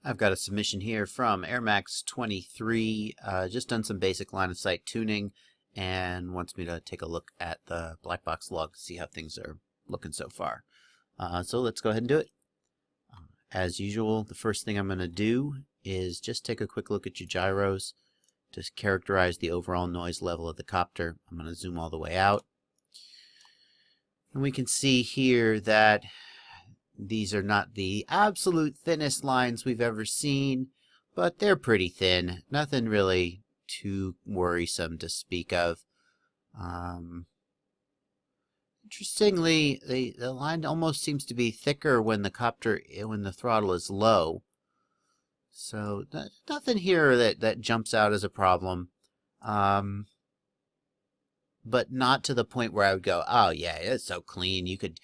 I've got a submission here from airmax23, just done some basic line of sight tuning and wants me to take a look at the Blackbox log to see how things are looking so far. So let's go ahead and do it. As usual, the first thing I'm going to do is just take a quick look at your gyros to characterize the overall noise level of the copter. I'm going to zoom all the way out. And we can see here that these are not the absolute thinnest lines we've ever seen, but they're pretty thin. Nothing really too worrisome to speak of. Interestingly, the line almost seems to be thicker when the throttle is low. So nothing here that jumps out as a problem. But not to the point where I would go, oh yeah, it's so clean. You could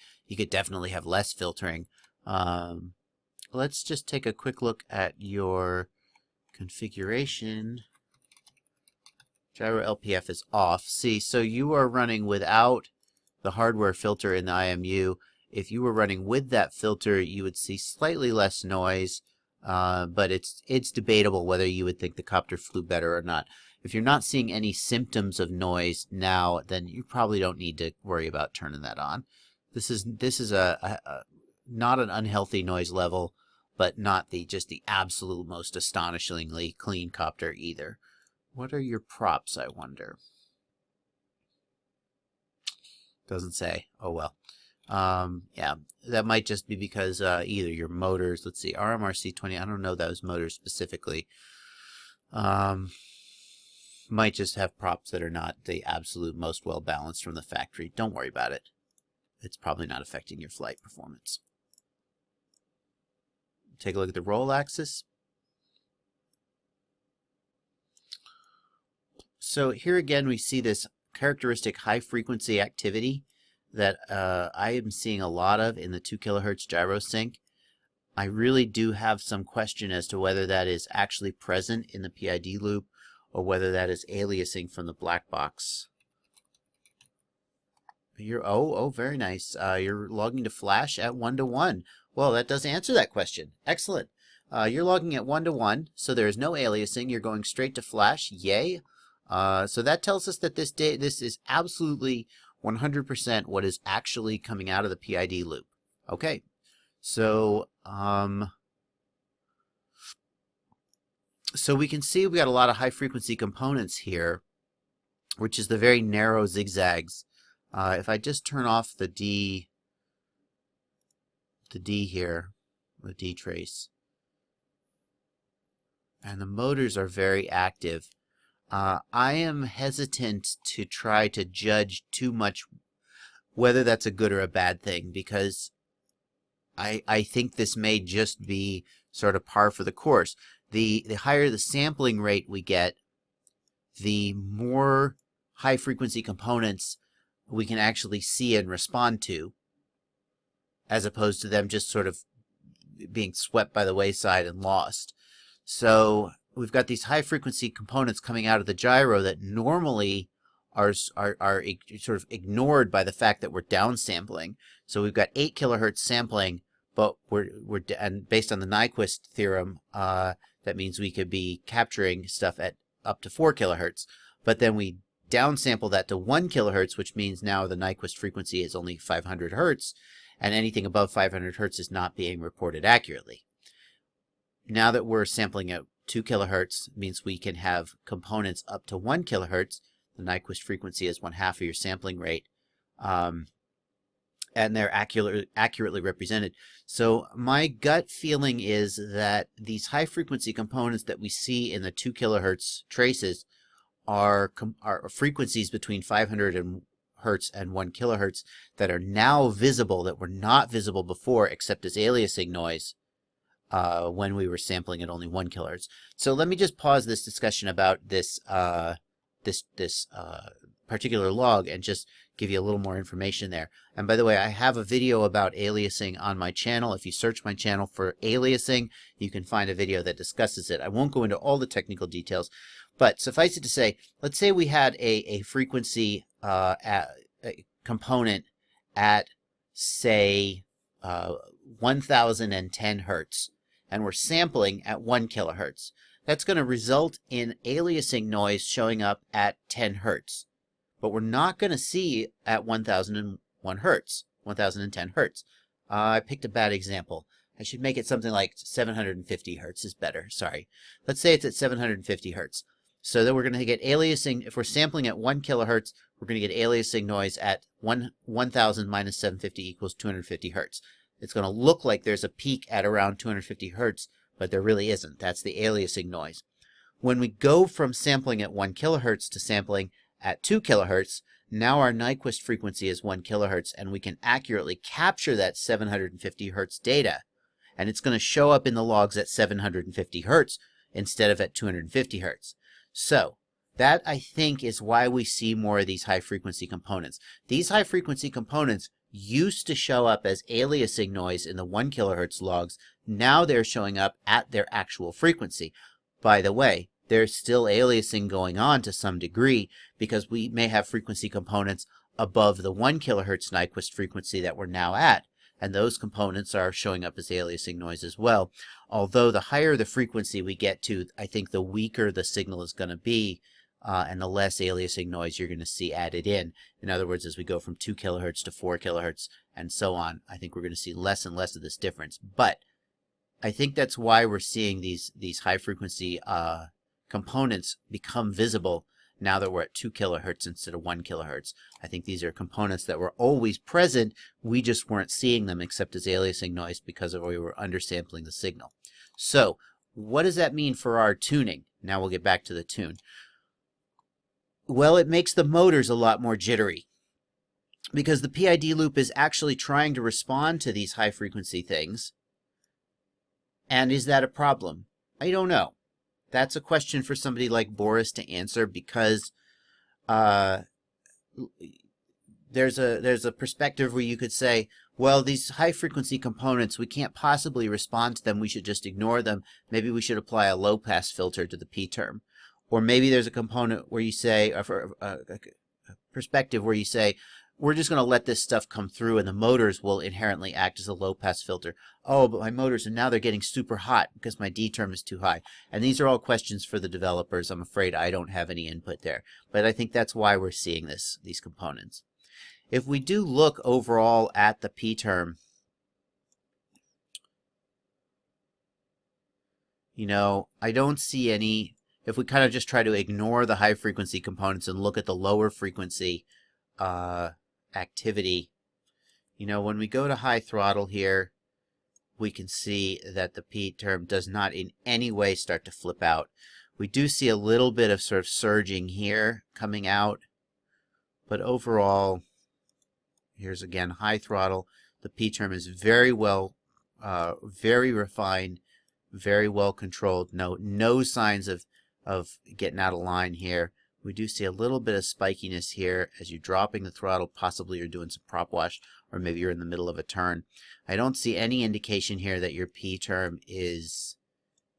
definitely have less filtering. Let's just take a quick look at your configuration. Gyro LPF is off. See, so you are running without the hardware filter in the IMU. If you were running with that filter, you would see slightly less noise, but it's debatable whether you would think the copter flew better or not. If you're not seeing any symptoms of noise now, then you probably don't need to worry about turning that on. This is not an unhealthy noise level, but not just the absolute most astonishingly clean copter either. What are your props, I wonder? Doesn't say. Oh well. Yeah, that might just be because either your motors, let's see, RMRC20, I don't know those motors specifically. Might just have props that are not the absolute most well balanced from the factory. Don't worry about it. It's probably not affecting your flight performance. Take a look at the roll axis. So here again we see this characteristic high frequency activity that I am seeing a lot of in the 2 kilohertz gyro sync. I really do have some question as to whether that is actually present in the PID loop or whether that is aliasing from the black box. Very nice. You're logging to flash at 1:1. Well, that does answer that question. Excellent. You're logging at 1:1, so there is no aliasing. You're going straight to flash. Yay. So that tells us that this is absolutely 100% what is actually coming out of the PID loop. Okay. So so we can see we've got a lot of high frequency components here, which is the very narrow zigzags. If I just turn off the D here, the D trace, and the motors are very active, I am hesitant to try to judge too much whether that's a good or a bad thing, because I think this may just be sort of par for the course. The higher the sampling rate we get, the more high frequency components we can actually see and respond to, as opposed to them just sort of being swept by the wayside and lost. So we've got these high frequency components coming out of the gyro that normally are sort of ignored by the fact that we're downsampling. So we've got 8 kilohertz sampling, but and based on the Nyquist theorem, that means we could be capturing stuff at up to 4 kilohertz. But then we downsample that to 1 kilohertz, which means now the Nyquist frequency is only 500 hertz, and anything above 500 hertz is not being reported accurately. Now that we're sampling at 2 kilohertz, means we can have components up to 1 kilohertz. The Nyquist frequency is 1/2 of your sampling rate, and they're accurately represented. So my gut feeling is that these high frequency components that we see in the 2 kilohertz traces are frequencies between 500 hertz and 1 kilohertz that are now visible, that were not visible before except as aliasing noise when we were sampling at only 1 kilohertz. So let me just pause this discussion about this particular log and just give you a little more information there. And by the way, I have a video about aliasing on my channel. If you search my channel for aliasing, you can find a video that discusses it. I won't go into all the technical details, but suffice it to say, let's say we had a frequency a component at, say, 1010 hertz, and we're sampling at 1 kilohertz. That's going to result in aliasing noise showing up at 10 hertz. But we're not going to see at 1001 hertz, 1010 hertz. I picked a bad example. I should make it something like 750 hertz is better. Sorry. Let's say it's at 750 hertz. So then we're going to get aliasing. If we're sampling at 1 kilohertz, we're going to get aliasing noise at 1000 minus 750 equals 250 hertz. It's going to look like there's a peak at around 250 hertz, but there really isn't. That's the aliasing noise. When we go from sampling at 1 kilohertz to sampling at 2 kilohertz, now our Nyquist frequency is 1 kilohertz, and we can accurately capture that 750 hertz data. And it's going to show up in the logs at 750 hertz instead of at 250 hertz. So that, I think, is why we see more of these high-frequency components. These high-frequency components used to show up as aliasing noise in the 1 kilohertz logs. Now they're showing up at their actual frequency. By the way, there's still aliasing going on to some degree because we may have frequency components above the 1 kilohertz Nyquist frequency that we're now at. And those components are showing up as aliasing noise as well. Although the higher the frequency we get to, I think the weaker the signal is going to be, and the less aliasing noise you're going to see added in. In other words, as we go from 2 kilohertz to 4 kilohertz and so on, I think we're going to see less and less of this difference. But I think that's why we're seeing these high frequency components become visible now that we're at 2 kilohertz instead of 1 kilohertz. I think these are components that were always present. We just weren't seeing them except as aliasing noise because we were undersampling the signal. So what does that mean for our tuning? Now we'll get back to the tune. Well, it makes the motors a lot more jittery because the PID loop is actually trying to respond to these high frequency things. And is that a problem? I don't know. That's a question for somebody like Boris to answer because there's a perspective where you could say, well, these high frequency components, we can't possibly respond to them. We should just ignore them. Maybe we should apply a low pass filter to the P term. Or maybe there's a component where you say, a perspective where you say, we're just going to let this stuff come through and the motors will inherently act as a low pass filter. Oh, but my motors, and now they're getting super hot because my D term is too high. And these are all questions for the developers. I'm afraid I don't have any input there. But I think that's why we're seeing these components. If we do look overall at the P term, you know, I don't see any. If we kind of just try to ignore the high frequency components and look at the lower frequency activity, you know, when we go to high throttle here, we can see that the P term does not in any way start to flip out. We do see a little bit of sort of surging here coming out, but overall, here's again high throttle. The P term is very well, very refined, very well controlled. No signs of getting out of line here. We do see a little bit of spikiness here as you're dropping the throttle. Possibly you're doing some prop wash, or maybe you're in the middle of a turn. I don't see any indication here that your P term is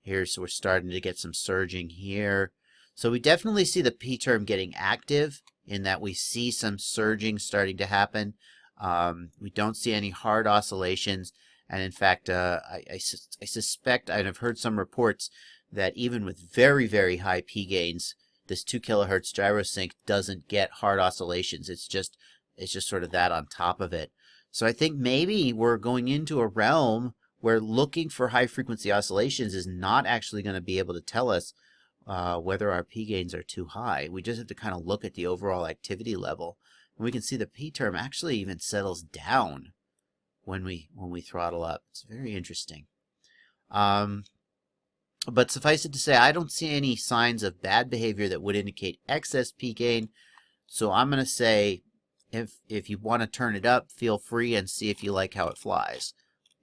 here, so we're starting to get some surging here. So we definitely see the P term getting active in that we see some surging starting to happen. We don't see any hard oscillations, and in fact, I suspect, and I've heard some reports that even with very, very high P gains, this 2 kilohertz gyro sync doesn't get hard oscillations. It's just sort of that on top of it. So I think maybe we're going into a realm where looking for high frequency oscillations is not actually going to be able to tell us whether our P gains are too high. We just have to kind of look at the overall activity level, and we can see the P term actually even settles down when we throttle up. It's very interesting. But suffice it to say, I don't see any signs of bad behavior that would indicate excess P gain. So I'm going to say, if you want to turn it up, feel free and see if you like how it flies.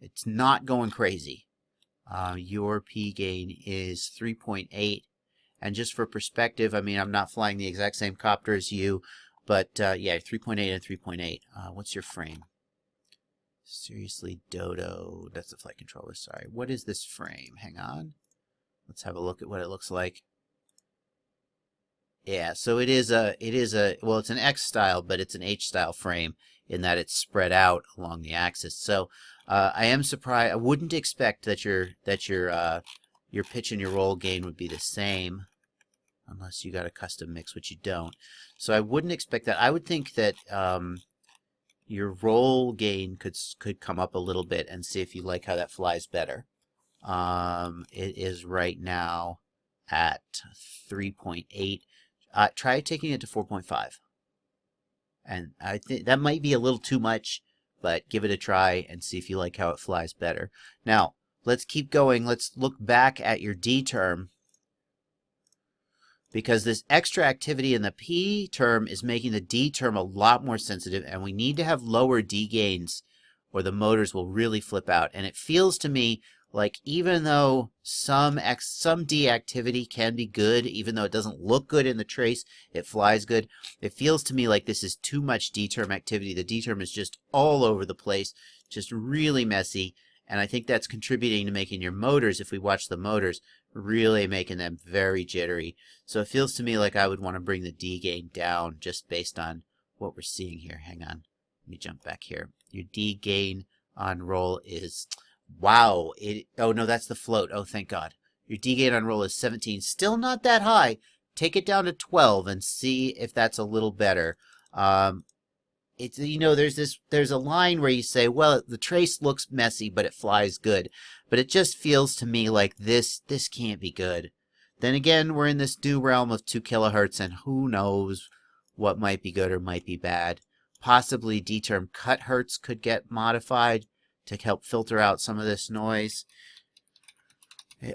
It's not going crazy. Your P gain is 3.8. And just for perspective, I mean, I'm not flying the exact same copter as you, but yeah, 3.8 and 3.8. What's your frame? Seriously, Dodo. That's the flight controller, sorry. What is this frame? Hang on. Let's have a look at what it looks like. Yeah, so well, it's an X style, but it's an H style frame in that it's spread out along the axis. So I am surprised. I wouldn't expect that your pitch and your roll gain would be the same, unless you got a custom mix, which you don't. So I wouldn't expect that. I would think that your roll gain could come up a little bit, and see if you like how that flies better. It is right now at 3.8. Try taking it to 4.5. And I think that might be a little too much, but give it a try and see if you like how it flies better. Now, let's keep going. Let's look back at your D term, because this extra activity in the P term is making the D term a lot more sensitive, and we need to have lower D gains or the motors will really flip out. And it feels to me like even though some D activity can be good, even though it doesn't look good in the trace, it flies good. It feels to me like this is too much D term activity. The D term is just all over the place, just really messy. And I think that's contributing to making your motors, if we watch the motors, really making them very jittery. So it feels to me like I would want to bring the D gain down just based on what we're seeing here. Hang on. Let me jump back here. Your D gain on roll is, wow. Oh, no, that's the float. Oh, thank God. Your D gain on roll is 17. Still not that high. Take it down to 12 and see if that's a little better. It's, there's a line where you say, well, the trace looks messy, but it flies good. But it just feels to me like this can't be good. Then again, we're in this new realm of 2 kilohertz, and who knows what might be good or might be bad. Possibly D-term cut hertz could get modified to help filter out some of this noise.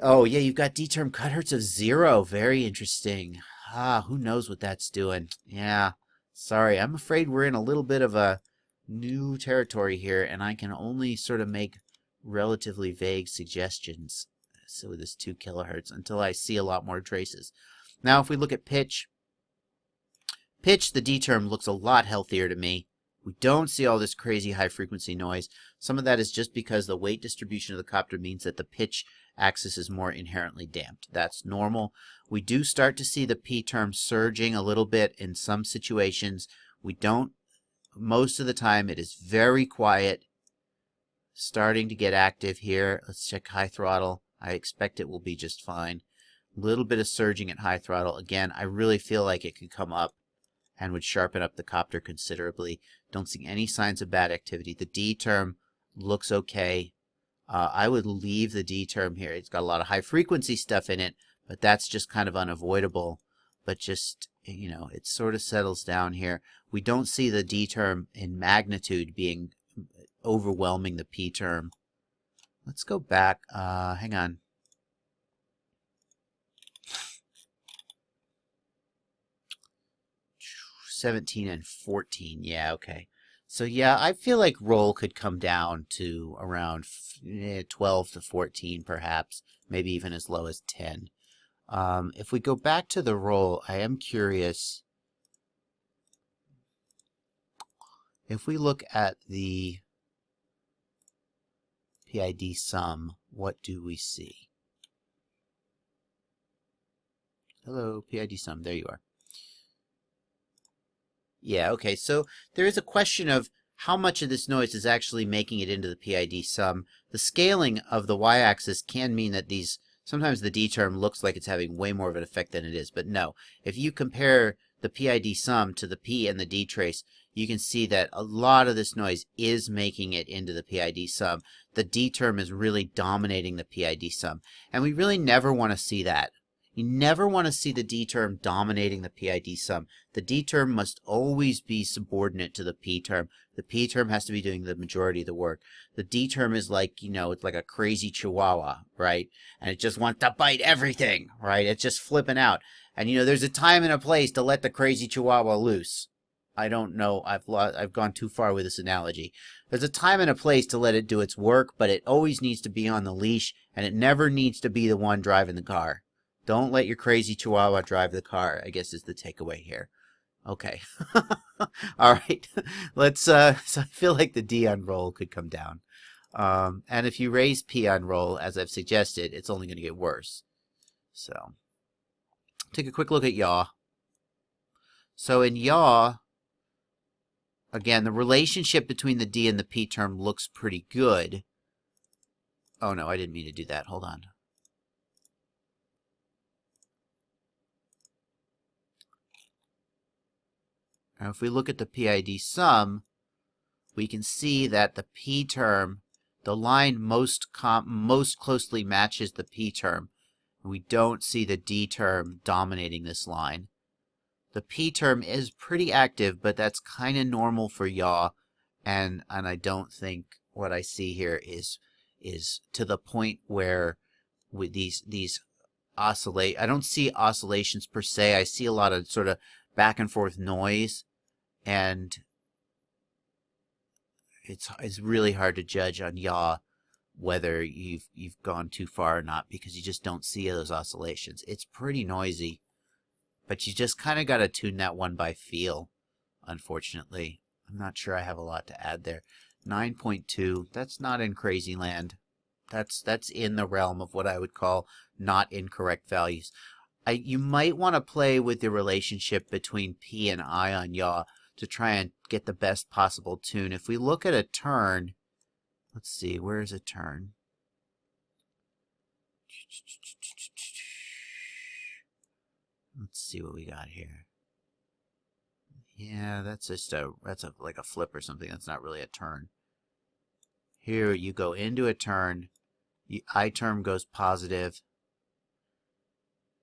Oh, yeah, you've got D-term cut hertz of 0. Very interesting. Who knows what that's doing. Yeah. Sorry, I'm afraid we're in a little bit of a new territory here, and I can only sort of make relatively vague suggestions. So with this 2 kilohertz until I see a lot more traces. Now, if we look at pitch, the D term looks a lot healthier to me. We don't see all this crazy high frequency noise. Some of that is just because the weight distribution of the copter means that the pitch axis is more inherently damped. That's normal. We do start to see the P term surging a little bit in some situations. We don't, most of the time it is very quiet. Starting to get active here. Let's check high throttle. I expect it will be just fine. A little bit of surging at high throttle. Again, I really feel like it could come up and would sharpen up the copter considerably. Don't see any signs of bad activity. The D term looks okay. I would leave the D term here. It's got a lot of high frequency stuff in it, but that's just kind of unavoidable. But just, it sort of settles down here. We don't see the D term in magnitude being overwhelming the P term. Let's go back. Hang on. $17 and $14. Yeah, okay. So yeah, I feel like roll could come down to around 12 to 14 perhaps, maybe even as low as 10. If we go back to the roll, I am curious. If we look at the PID sum, what do we see? Hello, PID sum, there you are. Yeah, okay, so there is a question of how much of this noise is actually making it into the PID sum. The scaling of the y-axis can mean that sometimes the D term looks like it's having way more of an effect than it is, but no. If you compare the PID sum to the P and the D trace, you can see that a lot of this noise is making it into the PID sum. The D term is really dominating the PID sum, and we really never want to see that. You never want to see the D term dominating the PID sum. The D term must always be subordinate to the P term. The P term has to be doing the majority of the work. The D term is like, it's like a crazy chihuahua, right? And it just wants to bite everything, right? It's just flipping out. And, there's a time and a place to let the crazy chihuahua loose. I don't know. I've gone too far with this analogy. There's a time and a place to let it do its work, but it always needs to be on the leash, and it never needs to be the one driving the car. Don't let your crazy chihuahua drive the car, I guess is the takeaway here. Okay. All right. Let's, so I feel like the D on roll could come down. And if you raise P on roll, as I've suggested, it's only going to get worse. So, take a quick look at yaw. So in yaw, again, the relationship between the D and the P term looks pretty good. Oh no, I didn't mean to do that. Hold on. Now if we look at the PID sum, we can see that the P term, the line most closely matches the P term. We don't see the D term dominating this line. The P term is pretty active, but that's kind of normal for yaw, and I don't think what I see here is to the point where with these oscillate. I don't see oscillations per se. I see a lot of sort of back and forth noise, and it's really hard to judge on yaw whether you've gone too far or not, because you just don't see those oscillations. It's pretty noisy, but you just kind of got to tune that one by feel, unfortunately. I'm not sure I have a lot to add there. 9.2, that's not in crazy land. That's in the realm of what I would call not incorrect values. You might want to play with the relationship between P and I on yaw to try and get the best possible tune. If we look at a turn, let's see, where's a turn? Let's see what we got here. Yeah, that's like a flip or something. That's not really a turn. Here you go into a turn, I term goes positive,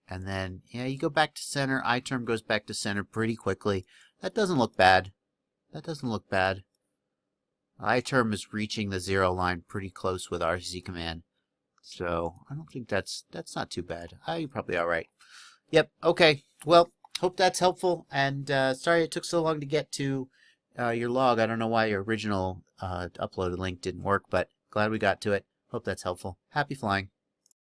and then yeah, you go back to center. I term goes back to center pretty quickly. That doesn't look bad. That doesn't look bad. I term is reaching the 0 line pretty close with RCC command. So I don't think that's not too bad. You're probably all right. Yep. Okay. Well, hope that's helpful. And sorry it took so long to get to your log. I don't know why your original uploaded link didn't work, but glad we got to it. Hope that's helpful. Happy flying.